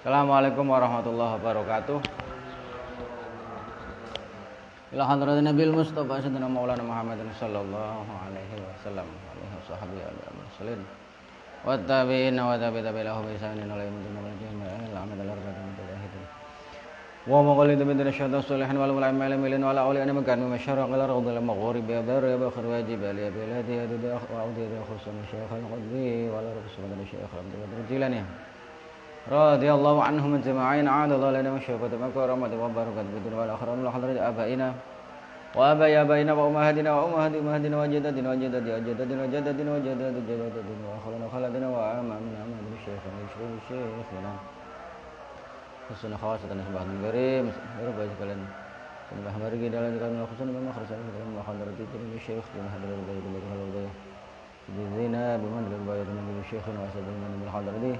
Assalamualaikum warahmatullahi wabarakatuh. Ila hadratin Nabil Mustafa Sayyidina Maulana Muhammadin sallallahu alaihi wasallam alaihi washabihi al-mursalin wa tabi'in wa tabi'ilahum bi ihsanin ila yaumil qiyamah al-amal al-arba'in mutahidin wa maqalidu min syaitan salihin wal ulama ilmin wala awliya makan min syarq al-ardh al-maghrib ya bar ya bakhir wajib ya biladi ya wa audi ya khusun syekh al-qadri wala rasul syekh Abdul Jilani radhiyallahu anhum ajma'in a'adallahu lana wa syafa'at makaramat wa barakat bidun wal akhirin wa hadrat abaina wa abaina wa ummahatina wa ummahati ummahatina wa jaddatina wa jaddati wa jaddatina wa jaddatina wa jaddati jaddatina wa khaladina wa amamina amamina syekhana khususnya khawasatan subhanahu karim berbaik sekalian sembah margi dalam kalam khususnya memang khususnya dalam hadrat itu syekh dan hadrat baik bizina biman berbaik dengan syekhana wa sabana min hadrati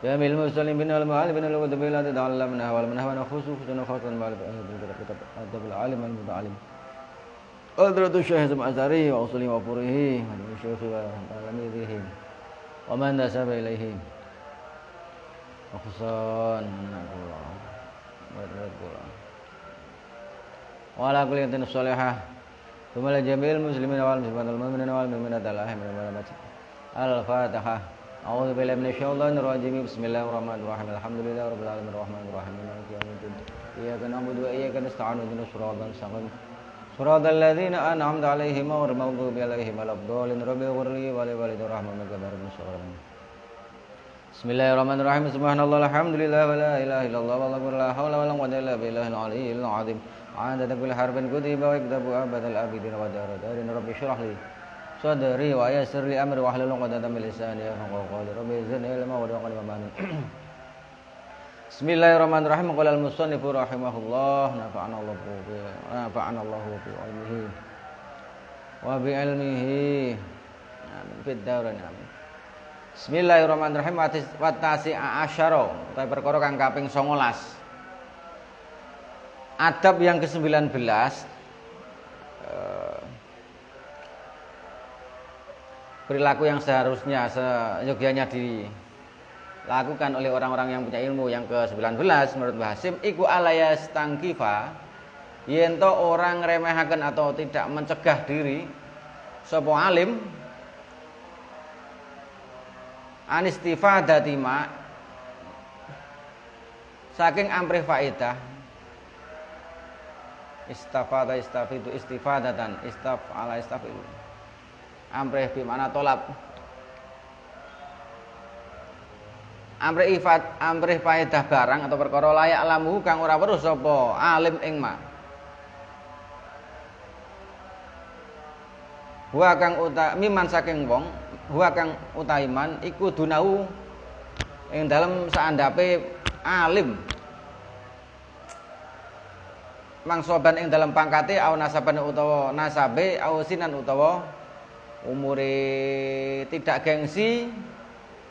ya mil muslimin wal mu'allimin wal mutabi'in ta'allamna wal manhawana khususan khawatan ma'al kitab adab al alim al muta'allim Hadratu Syekh Azhari wa usuli wa furihi wa syekh wa alamihi wa man nasaba ilaihi wa khususan Allah wa ala kulli tin salihah thumma la jamil muslimin wal muslimat wal mu'minin wal mu'minat al-fatihah a'udzu billahi minasy syaithanir rajim bismillahirrahmanirrahim alhamdulillahi rabbil alamin arrahmanir rahim maliki yaumiddin iyyaka na'budu wa iyyaka nasta'in ihdinas siratal mustaqim siratal ladzina an'amta 'alaihim ghairil maghdubi 'alaihim waladdallin rabbighfirli wa li walidayya rahmatan wa bismillahirrahmanirrahim subhanallah alhamdulillah wa la ilaha illallah wallahu la haula wa la quwwata illa billahil aliyyil azim adada kulli harfin kutiba wa iktabu abadal abidin wa daradarin rabbi shrah li sadri wa yassir li amri wa hlul 'uqdatam min lisani yafqahu qawli rabbi zidni ilma wa da'ani wa ma'ani bismillahirrahmanirrahim qala al-musannif rahimahullah nafa'ana Allahu bi ilmihi wa bi ilmihi amin fid darain amin bismillahirrahmanirrahim wa tasi'a asyara utawi perkara kang kaping 19 adab yang ke-19 perilaku yang seharusnya seyogyanya dilakukan oleh orang-orang yang punya ilmu yang ke-19 menurut Mbah Hasim iku alayas tangkifa yen to orang ngremahaken atau tidak mencegah diri sapa alim anistifadati ma saking amrih faedah istafada istafidu istifadatan istafala istafidu amrih bi mana tolab amrih faedah barang atau perkara layak lamu kang ora weruh sapa alim ing ma wa kang miman saking wong wa kang utaiman iku dunau ing dalem saandhape alim mangsoban ing dalem pangkate au nasaban utawa nasabe au sinan utawa umure tidak gengsi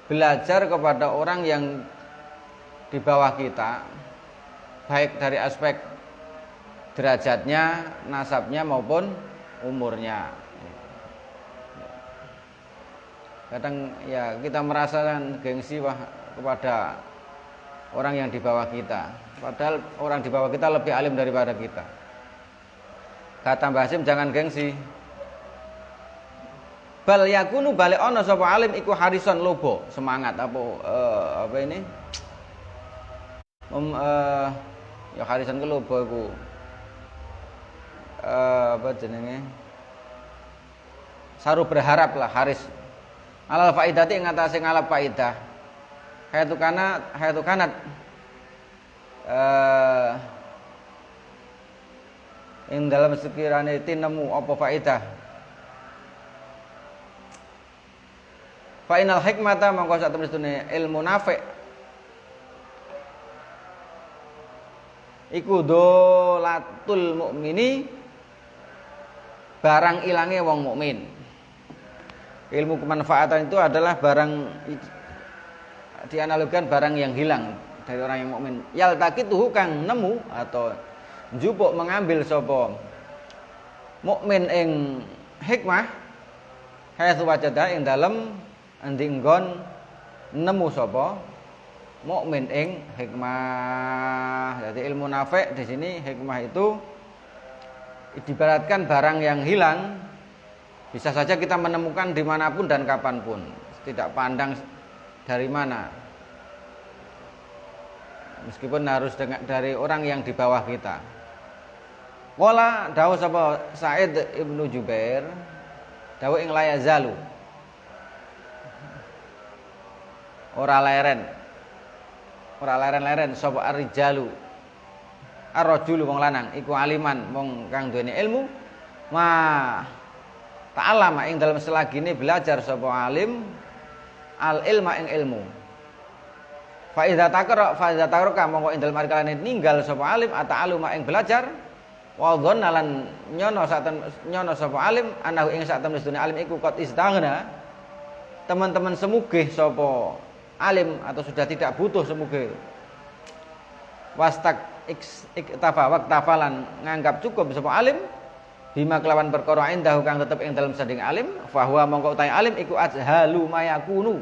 belajar kepada orang yang di bawah kita baik dari aspek derajatnya, nasabnya maupun umurnya. Kadang ya kita merasakan gengsi kepada orang yang di bawah kita, padahal orang di bawah kita lebih alim daripada kita. Kata Mbah Hasim jangan gengsi. Bal yakunu balik ono sapa alim iku harison lobo semangat apa ini ya harison ke lobo iku apa jenenge saru berharap lah haris alal faidati ing atase ngalap faidah hayatu kanat ing dalam sekirane tinemu apa faidah fa inal hikmata mangko sak temene ilmu nafi iku dolatul mukmini barang ilange wong mukmin. Ilmu kemanfaatan itu adalah barang dianalogikan barang yang hilang dari orang yang mukmin. Yaltaqitu kang nemu atau njupuk mengambil sapa mukmin ing hikmah haitsu wajada ing dalem endi nggon nemu sapa mukmin ing hikmah. Jadi ilmu nafi' di sini hikmah itu diibaratkan barang yang hilang, bisa saja kita menemukan dimanapun dan kapanpun, tidak pandang dari mana, meskipun harus dari orang yang di bawah kita. Wala dawuh sapa Sa'id Ibnu Jubair, dawuh ing la yazalu, ora leren sapa ar-rijalu, ar-rajulu wong lanang iku aliman wong kang duweni ilmu, ma ta'allama ing dalam selagine belajar sapa alim al ilma ing ilmu. Fa idza takarra mongko ing dalem arikalane ninggal sapa alim ata'alluma ing belajar, wa dhanna lan nyono sapa alim anahu ing sak temen sedune alim iku qad istaghna, teman-teman semugih sapa alim atau sudah tidak butuh semugih, wastak iktafa waktafalan nganggap cukup sapa alim bima kelawan perkara indahu kang tetep ing dalem sanding alim, fahuwa mongko utahe alim iku ajhalu mayakunu,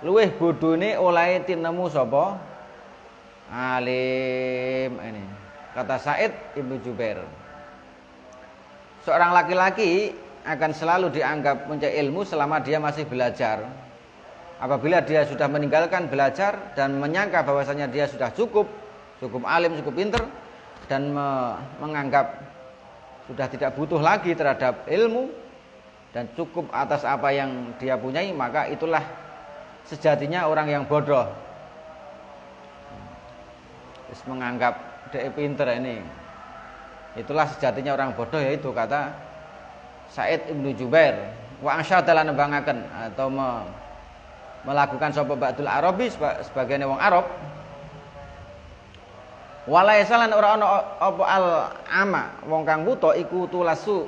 luweh bodhone olahe tinemu sapa alim. Ini kata Sa'id Ibnu Jubair, seorang laki-laki akan selalu dianggap mencari ilmu selama dia masih belajar. Apabila dia sudah meninggalkan belajar dan menyangka bahwasanya dia sudah cukup alim, cukup pinter, dan menganggap sudah tidak butuh lagi terhadap ilmu dan cukup atas apa yang dia punyai, maka itulah sejatinya orang yang bodoh. Terus menganggap dia pinter ini, itulah sejatinya orang bodoh, yaitu kata Sa'id Ibnu Jubair. Wa ansyadalan nembangaken atau melakukan sapa ba'dul arabi sebagian wong Arab, wala yasalan ora ana apa al ama wong kang buta iku tulasu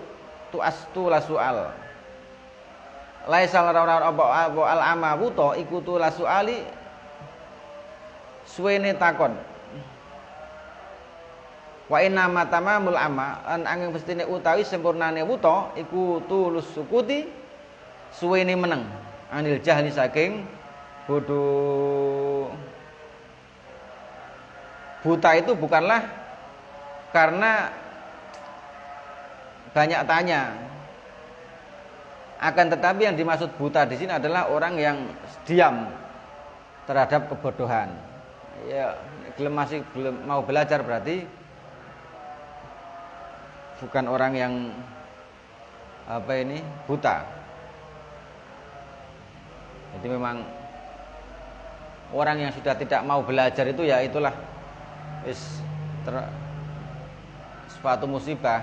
al. Laisal ora apa al ama buta iku tulasu ali suwene takon. Wa inna matamamul ama an angin pestine utawi sempurnane buta iku tulus sukuti suwene meneng anil jahli saking bodoh. Buta itu bukanlah karena banyak tanya, akan tetapi yang dimaksud buta di sini adalah orang yang diam terhadap kebodohan. Ya, masih belum mau belajar berarti bukan orang yang buta. Jadi memang orang yang sudah tidak mau belajar itu ya itulah suatu musibah.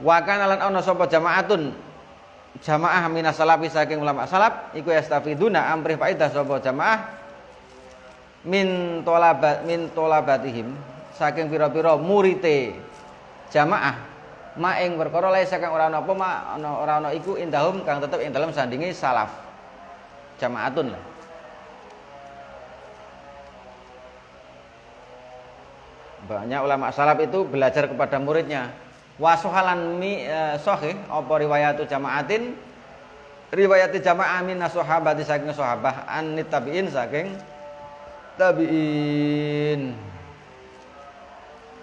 Wa kana lan ana sapa jamaah minas salafi saking ulama salaf iku yastafiduna amrih faidah sapa jamaah min tolabatihim saking pira-pira murite jamaah ma ing perkara lae saking ora ana iku indahum kang tetep ing dalem sandinge salaf jamaatun lah. Banyak ulama salaf itu belajar kepada muridnya. Wa sohalan sahih apa riwayatu jamaatin, riwayat jamaah min sahabati saking sahabah an tabiin saking tabiin.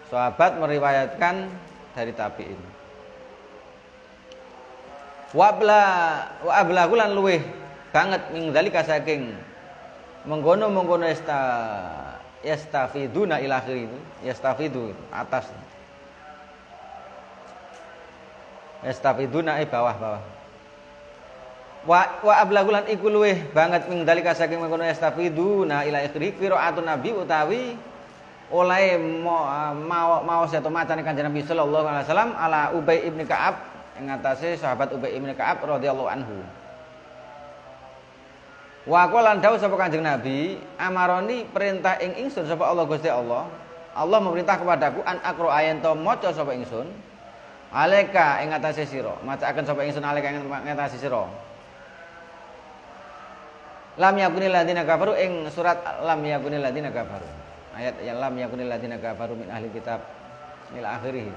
Sahabat meriwayatkan dari tabiin. Wa ablagulan luweh banget ming dalika saking menggono yastafiduna ila akhir itu, yastafidu itu atas. Yastafiduna bawah. Wa ablagulan iku luweh banget ming dalika saking menggono yastafiduna ila akhir qiraatun nabi utawi oleh mau satu macane Kanjeng Nabi sallallahu alaihi wasallam ala Ubay ibn Ka'ab ing atase sahabat Ubay ibn Ka'ab radhiyallahu anhu. Wa qala dawuh sapa Kanjeng Nabi, amaroni perintah ing ingsun sapa Allah Gusti Allah. Allah memerintah kepadaku an aqra ayen to maca sapa ingsun alaika ing atase sira, macaaken sapa ingsun alaika ing atase sira. Lam yakunil ladina kafaru ing surat lam yakunil ladina kafaru. Ayat yang lam yakunil ladina kafaru min ahli kitab ila akhirih.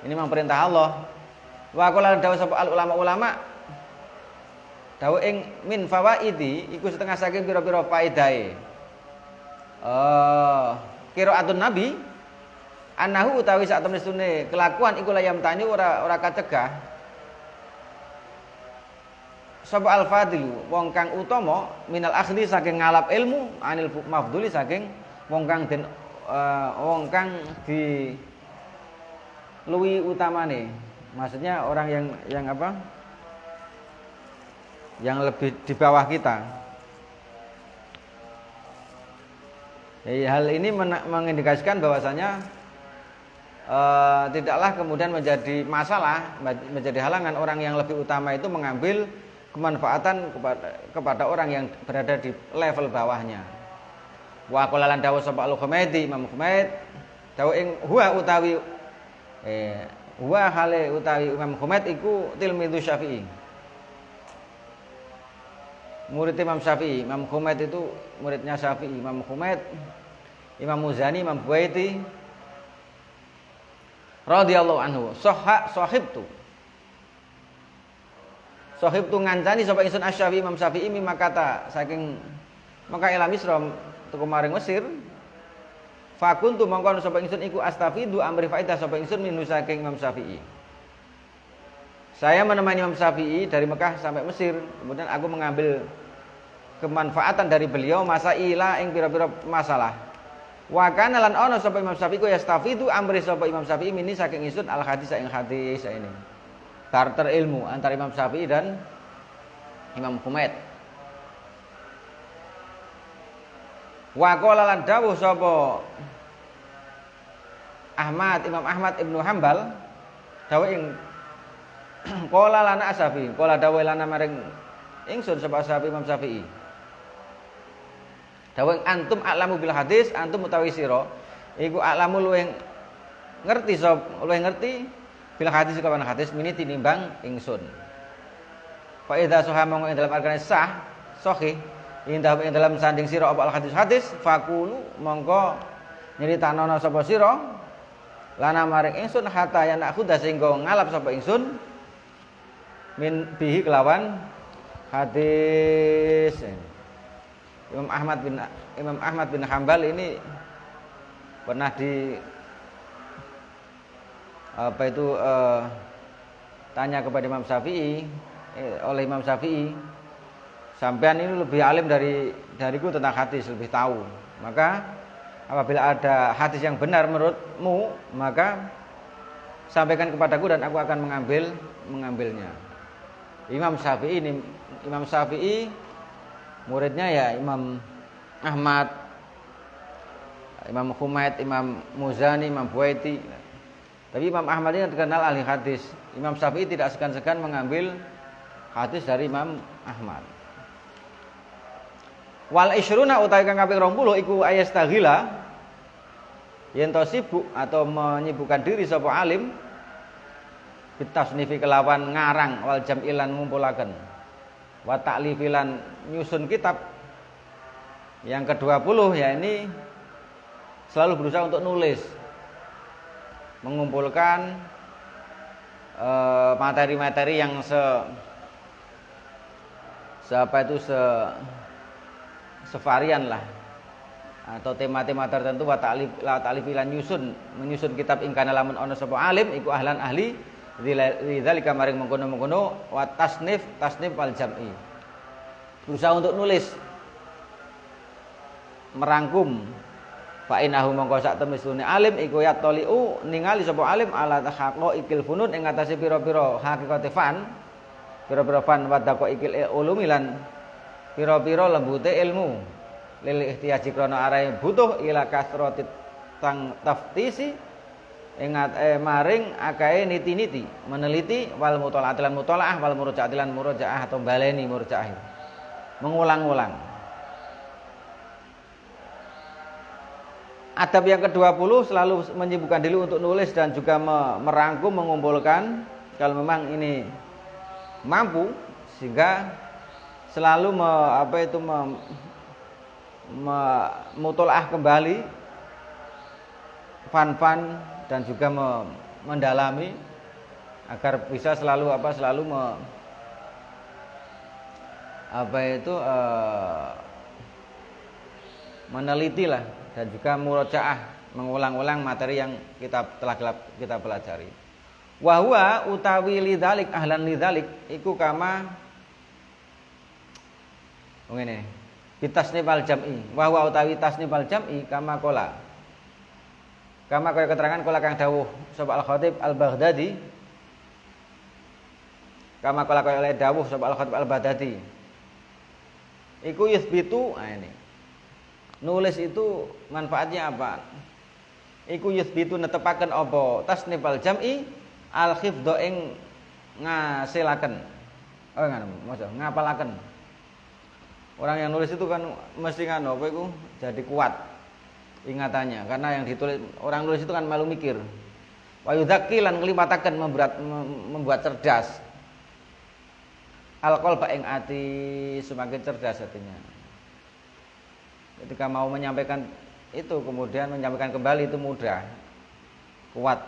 Ini memang perintah Allah. Wa qala dawuh sapa al ulama Dawuh ing min fawaidi iku setengah saking pira-pira faedahe. Qiraatun Nabi annahu utawi sak temene kelakuan iku layam tanyu ora kacegah. Sapa al-fadilu wong kang utama minal akhli saking ngalap ilmu anil mafduli saking wong kang den wong kang di luwi utamane. Maksudnya orang yang apa? Yang lebih di bawah kita. Jadi hal ini mengindikasikan bahwasanya tidaklah kemudian menjadi masalah, menjadi halangan orang yang lebih utama itu mengambil kemanfaatan kepada orang yang berada di level bawahnya. Wa qala lan dawuh sapa al-Humaidi Imam Humaid dawuh ing huwa utawi huwa hale utawi Imam Humaid iku tilmidu Syafi'i. Murid Imam Syafi'i. Imam Humaid itu muridnya Syafi'i. Imam Humaid, Imam Muzani, Imam Buaiti radhiyallahu anhu. Sahibtu ngancani sapa ingsun Asy-Syafi'i Imam Syafi'i mimma kata saking Mekah ila Misra teko maring Mesir. Fakuntu mongkon sapa ingsun iku astafidu amri faidah sapa ingsun minu saking Imam Syafi'i. Saya menemani Imam Syafi'i dari Mekah sampai Mesir, kemudian aku mengambil kemanfaatan dari beliau masailah ing pira-pira masalah. Wa kana lan ana sapa Imam Syafi'i ku yastafidu amri sapa Imam Syafi'i mini saking ingsun al hadis ing hadis ini. Barter ilmu antara Imam Syafi'i dan Imam Humaid. Wa qala lan dawuh sapa Imam Ahmad Ibnu Hambal dawuh ing qala lana Asyafi'i, qala dawuh lana maring ingsun sapa Asyafi'i Imam Syafi'i. Dawuh antum a'lamu bil hadis, antum utawi sira iku a'lamu luwih ngerti bil hadis kawan hadis mini tinimbang ingsun. Fa idza sahha mongko ing dalam argane sah sahih ing dalam sanding sira apa al hadis faqulu mongko nyritanono sapa sira lana maring ingsun hatta yen aku sehingga ngalap sapa ingsun min bihi kelawan hadis. Imam Ahmad bin Hambal ini pernah tanya kepada Imam Syafi'i oleh Imam Syafi'i, sampean ini lebih alim dariku tentang hadis, lebih tahu. Maka apabila ada hadis yang benar menurutmu, maka sampaikan kepadaku dan aku akan mengambilnya. Imam Syafi'i muridnya ya Imam Ahmad, Imam Humaid, Imam Muzani, Imam Buaiti. Tapi Imam Ahmad ini terkenal ahli hadis. Imam Syafi'i tidak segan-segan mengambil hadis dari Imam Ahmad. Wal isyruna utawi kang kaping 20 iku ayastaghila yen to sibuk atau menyibukkan diri sapa alim bitasnifi kelawan ngarang wal jam'ilan ngumpulaken wa ta'lifilan nyusun kitab. Yang ke-20 ya ini selalu berusaha untuk nulis, mengumpulkan materi-materi yang sevarian lah atau tema-tema tertentu wa ta'lifilan menyusun kitab ingkana lamun ana sapa alim iku ahlan ahli lidzalika maring mengkono-mengkono wa tasnif wal jam'i. Berusaha untuk nulis, merangkum. Fa innahu mongko sak temesune alim iku yatoliu ningali sapa alim ala haqaiqil funun ing atase pira-pira hakikate fan, pira-pira fan wa daqaiqil ulumi lan pira-pira lembute ilmu. Lil ihtiyaji krana arahe butuh ila kasrati taftisi ingat maring akae niti-niti meneliti wal mutalaah wal murojaah atau baleni murojaah mengulang-ulang. Adab yang ke-20 selalu menyibukkan diri untuk nulis dan juga merangkum, mengumpulkan kalau memang ini mampu, sehingga selalu mutolaah kembali fan-fan dan juga mendalami agar bisa selalu apa itu meneliti lah dan juga murojaah, mengulang-ulang materi yang kita pelajari. Wa huwa utawi lidzalik ahlan lidzalik iku kama ngene. Bitasnifal jam'i. Wa huwa utawi tasnifal jam'i kama qala. Kama kaya keterangan kala kang dawuh sapa Al-Khatib Al-Baghdadi. Kama kala kaya oleh dawuh sapa Al-Khatib Al-Baghdadi. Iku yuthbitu, ini. Nulis itu manfaatnya apa? Iku yuthbitu netepaken apa tasnifal jam'i al-hifdha ing ngasilaken. Ngapalaken. Orang yang nulis itu kan mesti apa iku jadi kuat ingatannya karena yang ditulis orang nulis itu kan malu mikir. Wa yudzakki lan nglimataken membuat cerdas. Al-qalba ing ati semakin cerdas hatinya. Ketika mau menyampaikan itu kemudian menyampaikan kembali itu mudah, kuat.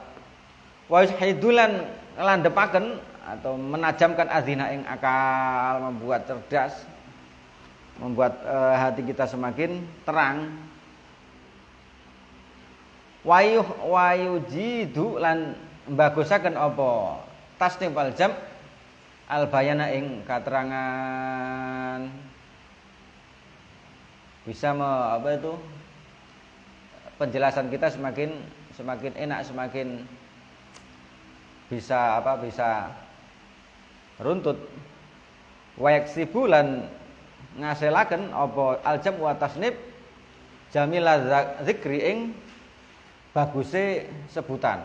Wa yushidulan landhepaken atau menajamkan adzina ing akal, membuat cerdas, membuat hati kita semakin terang. Wayujidu lan mbagusaken apa tasnifal jam al bayana ing katerangan bisa penjelasan kita semakin enak, semakin bisa runtut. Wayaksibu lan ngasilaken apa aljam wa tasnif jamila zikri ing baguse sebutan.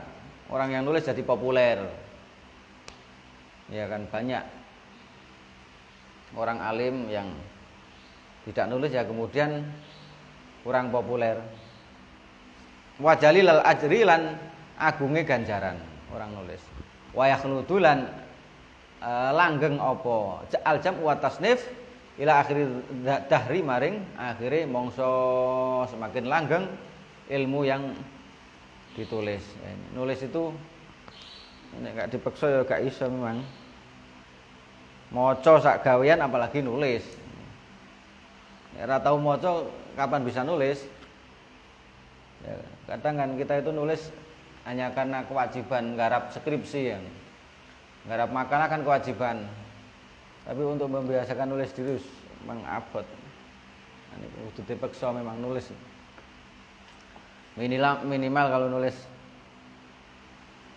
Orang yang nulis jadi populer. Ya kan banyak orang alim yang tidak nulis ya kemudian kurang populer. Wa jalilal ajri lan agunge ganjaran orang nulis. Wa yakhludulan langgeng apa aljam wa tasnif ila akhir dahri maring akhire mongso semakin langgeng ilmu yang ditulis. Nulis itu nek gak dipeksa ya gak iso memang. Maca sak gawean apalagi nulis. Ya ora tau maca kapan bisa nulis? Ya, kadang kan kita itu nulis hanya karena kewajiban nggarap skripsi ya. Nggarap makalah kan kewajiban. Tapi untuk membiasakan nulis diri memang abot. Ini kudu dipeksa memang nulis. Minimal kalau nulis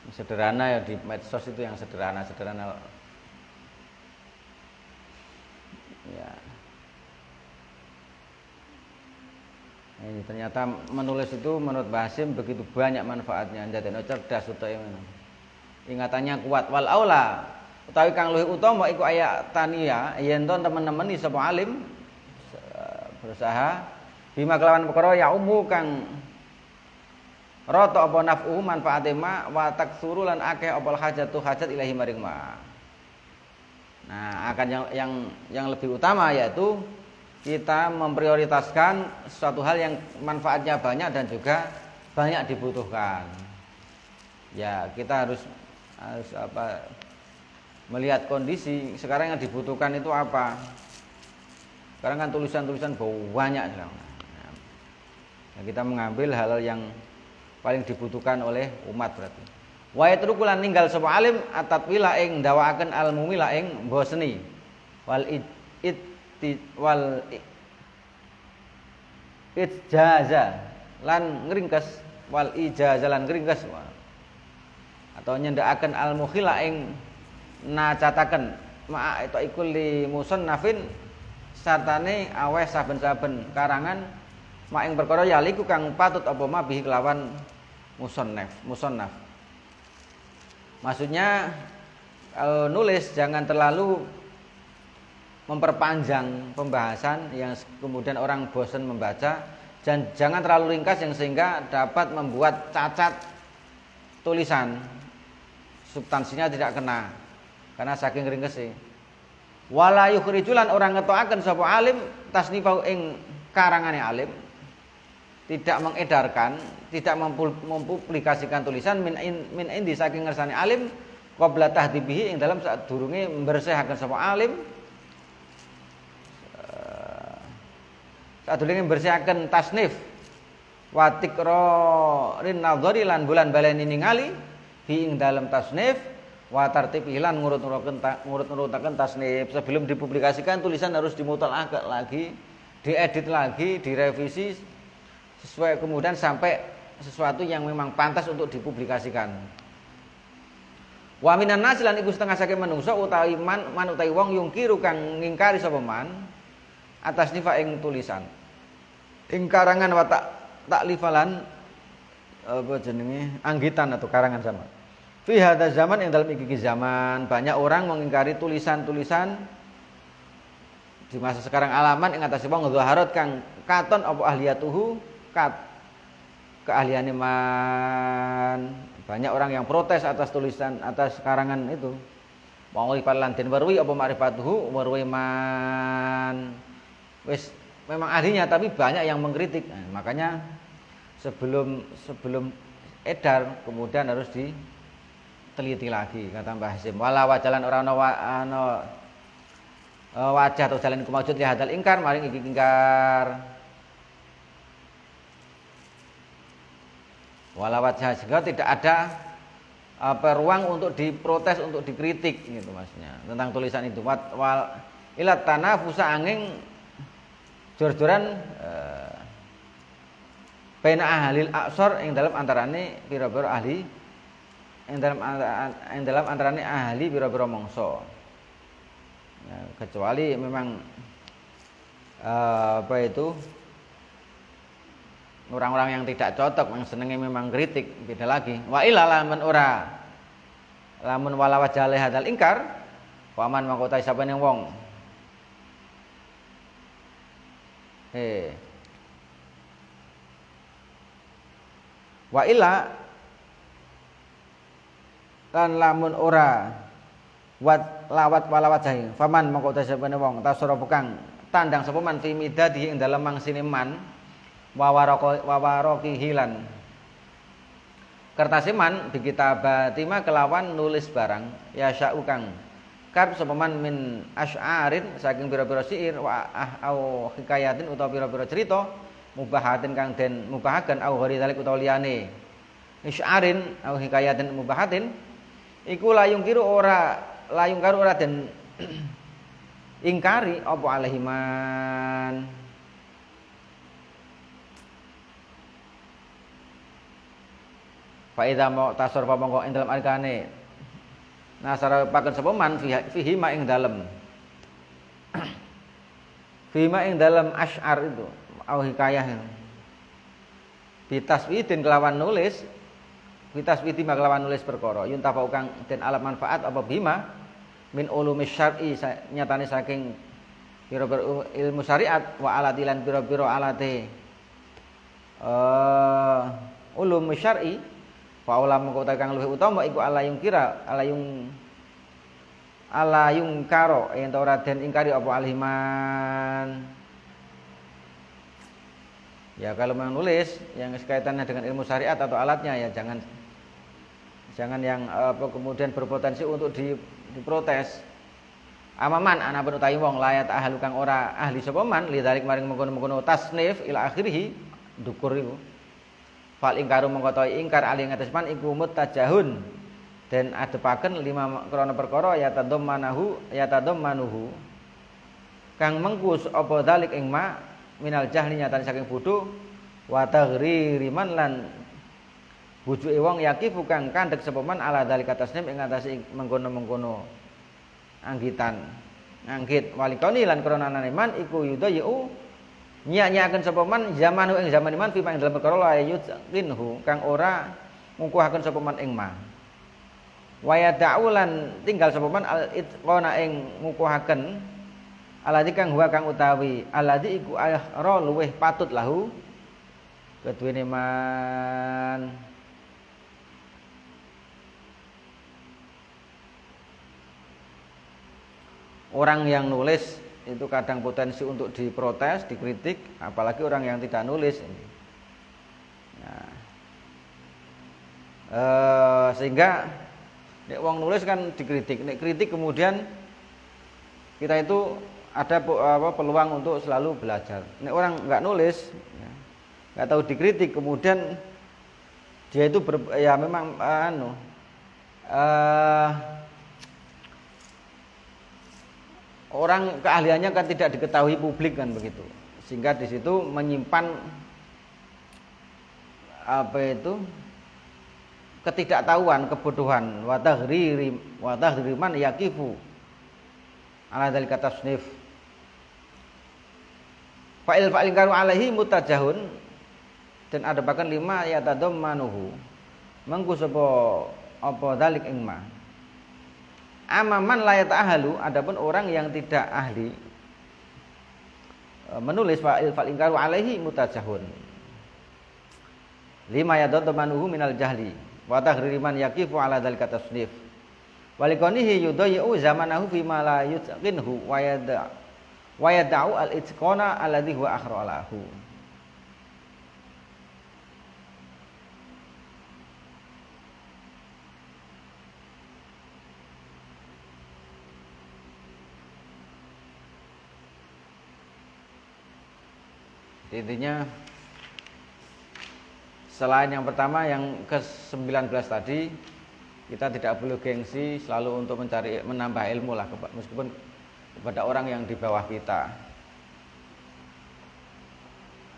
sederhana ya di medsos itu yang sederhana ya. Ini ternyata menulis itu menurut Basim begitu banyak manfaatnya. Jadene cerdas utawi ingatannya kuat. Wal aula utawi kang luwih utama iku ayat tania yen to teman-teman sapa alim berusaha bima kelawan perkara ya umu kang rata apa naf'u manfaate ma wa taksuru lan akeh apa hajat ilahi maring ma. Nah, akan yang lebih utama yaitu kita memprioritaskan suatu hal yang manfaatnya banyak dan juga banyak dibutuhkan. Ya, kita harus melihat kondisi sekarang yang dibutuhkan itu apa. Sekarang kan tulisan-tulisan banyak sekarang. Nah, kita mengambil hal-hal yang paling dibutuhkan oleh umat berarti. Wa yatrukulan ninggal sapa alim atatwila ing ndawaaken almumila ing boseni wal ijaza lan ngringkes wal ijaza lan ngringkes atau nyendakaken almukhila ing nacataken ma itu ikul li musannafin sartane aweh saben-saben karangan mak ing perkara yaliku kang patut apa ma bihi kelawan musannaf. Maksudnya kalau nulis jangan terlalu memperpanjang pembahasan yang kemudian orang bosan membaca dan jangan terlalu ringkas yang sehingga dapat membuat cacat tulisan. Substansinya tidak kena karena saking ringkese. Wala yukhrijulan orang ngetoaken sapa alim tasnifau ing karangane alim. Tidak mengedarkan, tidak mempublikasikan tulisan min indi saking ngersane alim qabla tahdibihi ing dalam saat durunge mbersihaken sapa alim Sadurunge bersihaken tasnif wa tikra rin nadhari lan bulan baleni ningali fi ing dalem tasnif wa tartib lan ngurut-ngurutaken tasnif. Sebelum dipublikasikan tulisan harus dimutalaah lagi, diedit lagi, direvisi sesuai, kemudian sampai sesuatu yang memang pantas untuk dipublikasikan. Wa minan nas lan iku setengah saking manungsa utawi man utawi wong yungkiru kang ngingkari sapa man atas nifa ing tulisan. Ing karangan wa taklifalan apa jenenge anggitan atau karangan sama. Fi hadza zaman ing dalem iki zaman banyak orang mengingkari tulisan-tulisan di masa sekarang alaman ing atase wong zaharat kang katon apa ahliyatuhu keahliane man. Banyak orang yang protes atas tulisan, atas karangan itu. Wa lan den warwi apa ma'rifatuhu warwi man. Wis memang ahlinya tapi banyak yang mengkritik. Nah, makanya sebelum edar kemudian harus diteliti lagi, kata Mbah Hasim. Wala wajalan ora ana wajah atau jalan kemaujud li hadal ingkar maring iki ingkar. Wala wajah, sehingga tidak ada ruang untuk diprotes, untuk dikritik gitu maksudnya tentang tulisan itu. Wal ilat tanafusa angin jor-joran baina ahlil aqsar ing dalam antarane pira-pira ahli ing dalam antarane ahli pira-pira mangsa. Ya, kecuali memang orang-orang yang tidak cocok, yang senenge memang kritik, beda lagi. Wa illa lamun wala wajale hadal ingkar paman mangkotai sapane wong wa illa lan lamun ora lawat wala wajahi faman mangkotai sapane wong tasara bukang tandang sapa man fi midadi ing dalem mangsine man wawaraki hilan kertas iman bikitabatima kelawan nulis barang ya sya'ukang kar sepeman min asy'arin saking pira-pira syair wa au hikayatin utawa pira-pira cerita mubahatin kang den mubahaken au ghairi dzalik utawa liyane asy'arin au hikayatin mubahatin iku layung karu ora den ingkari apa alaihiman. Fa idza mu'tasar fa mongko ing dalem arkane nasara paken sapa man fihi ma ing dalem fihi ma ing dalem asy'ar itu au hikayah bitaswidin kelawan nulis bitaswidi kelawan nulis perkara yun tafa kang den alat manfaat apa bima min ulumis syar'i nyatane saking pira-pira ilmu syariat wa alatilan pira-pira alate ulum syar'i Paula mengkota kang luwih utama iku alayung karo yen ora den ingkari apa alhiman. Ya kalau menulis yang kaitannya dengan ilmu syariat atau alatnya ya jangan yang kemudian berpotensi untuk diprotes. Amaman ana ben utawi wong layat ahlu kang ora ahli sapa man lidzalik maring mengkono-mengkono tasnif ila akhirih dukur iku. Fal ingkaru mengkotai ingkar ali ngatas man iku mutajahun dan adepaken 5 krana perkara ya tadammanuhu kang mengkus apa dalik ing ma minal jahli nyatane saking bodho wa taghriri man lan bujuke wong yakifu kang kandhek sapa man ala dalik atasne ing atase mengkono-mengkono anggitan anggit walikoni lan krana man iku yudayu nyanyiaken sapa man zamanu ing zaman man fi ing dalem perkara la yuqinhu kang ora ngukuhaken sapa man ing ma wa yadaulan tinggal sapa man al itqana ing ngukuhaken alladzi kang huwa kang utawi alladzi iku ahra luweh patut lahu keduwene man. Orang yang nulis itu kadang potensi untuk diprotes, dikritik, apalagi orang yang tidak nulis. Nah, sehingga nek wong nulis kan dikritik, nek kritik kemudian kita itu ada peluang untuk selalu belajar. Nek orang nggak nulis, ya, nggak tahu dikritik, kemudian dia itu ya memang orang keahliannya kan tidak diketahui publik kan begitu, sehingga di situ menyimpan ketidaktahuan, kebodohan, wa taghriman yaqifu ala dzalika tasnif. Fa'il karu alaihi mutajahun, dan ada bahkan 5 ya tadammanuhu mengku sapa apa dzalik ing ma. Amaman la yata'ahalu, adapun orang yang tidak ahli menulis fa'il karu alaihi mutajahun. 5 ya tadammanuhu minal jahli wa taghriman yaqifu ala dzalika tasnif. Walikonihi yudayyu zamanahu fima la yutqinhu wa yada'u al-itqana alladhi huwa akhralahu. Intinya selain yang pertama yang ke-19 tadi, kita tidak perlu gengsi selalu untuk menambah ilmu lah, meskipun kepada orang yang di bawah kita.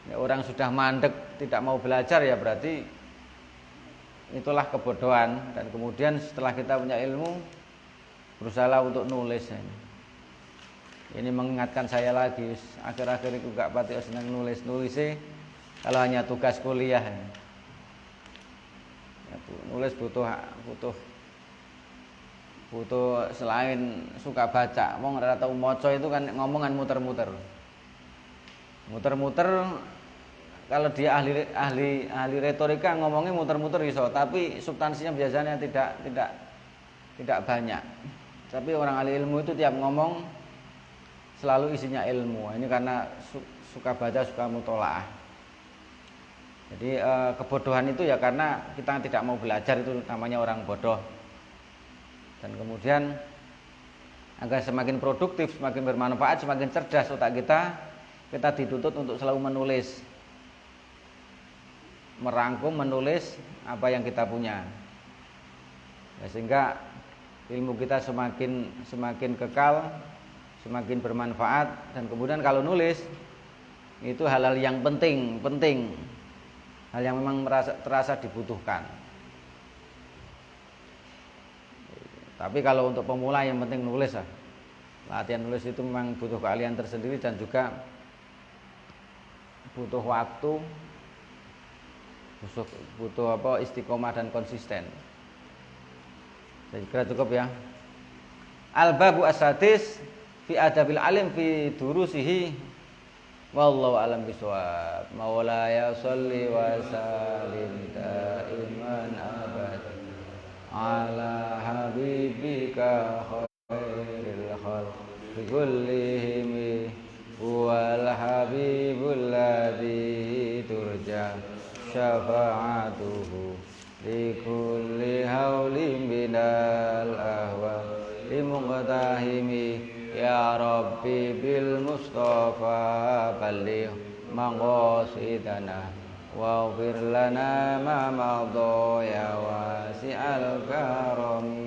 Ya, orang sudah mandek tidak mau belajar ya berarti itulah kebodohan. Dan kemudian setelah kita punya ilmu, berusaha untuk nulis. Ini mengingatkan saya lagi, akhir-akhir itu gak pati senang nulis sih. Kalau hanya tugas kuliah, ya, nulis butuh selain suka baca. Wong ora tau maca itu kan ngomongan muter-muter. Kalau dia ahli retorika ngomongnya muter-muter iso, tapi substansinya biasanya tidak banyak. Tapi orang ahli ilmu itu tiap ngomong selalu isinya ilmu. Ini karena suka baca, suka mutolaah. Jadi kebodohan itu ya karena kita tidak mau belajar, itu namanya orang bodoh. Dan kemudian agar semakin produktif, semakin bermanfaat, semakin cerdas otak kita dituntut untuk selalu menulis, merangkum, menulis apa yang kita punya, ya, sehingga ilmu kita semakin kekal, semakin bermanfaat. Dan kemudian kalau nulis itu hal-hal yang penting, hal yang memang terasa dibutuhkan. Tapi kalau untuk pemula yang penting nulis lah. Latihan nulis itu memang butuh keahlian tersendiri dan juga butuh waktu, butuh istiqomah dan konsisten. Saya kira cukup ya. Al-babu as-sadis fi adabil alim fi durusihi, wallahu alam bisawab. Maulaya sholli wa sallim daiman abad ala habibika khairil khalqi kullihim wal habibul ladzi turja syafa'atuhu li kulli haulin binal ahwa limuqtahimi ya rabbi bil mustafa balligh maqasidana waghfir lana ma madha ya wasi'al karami.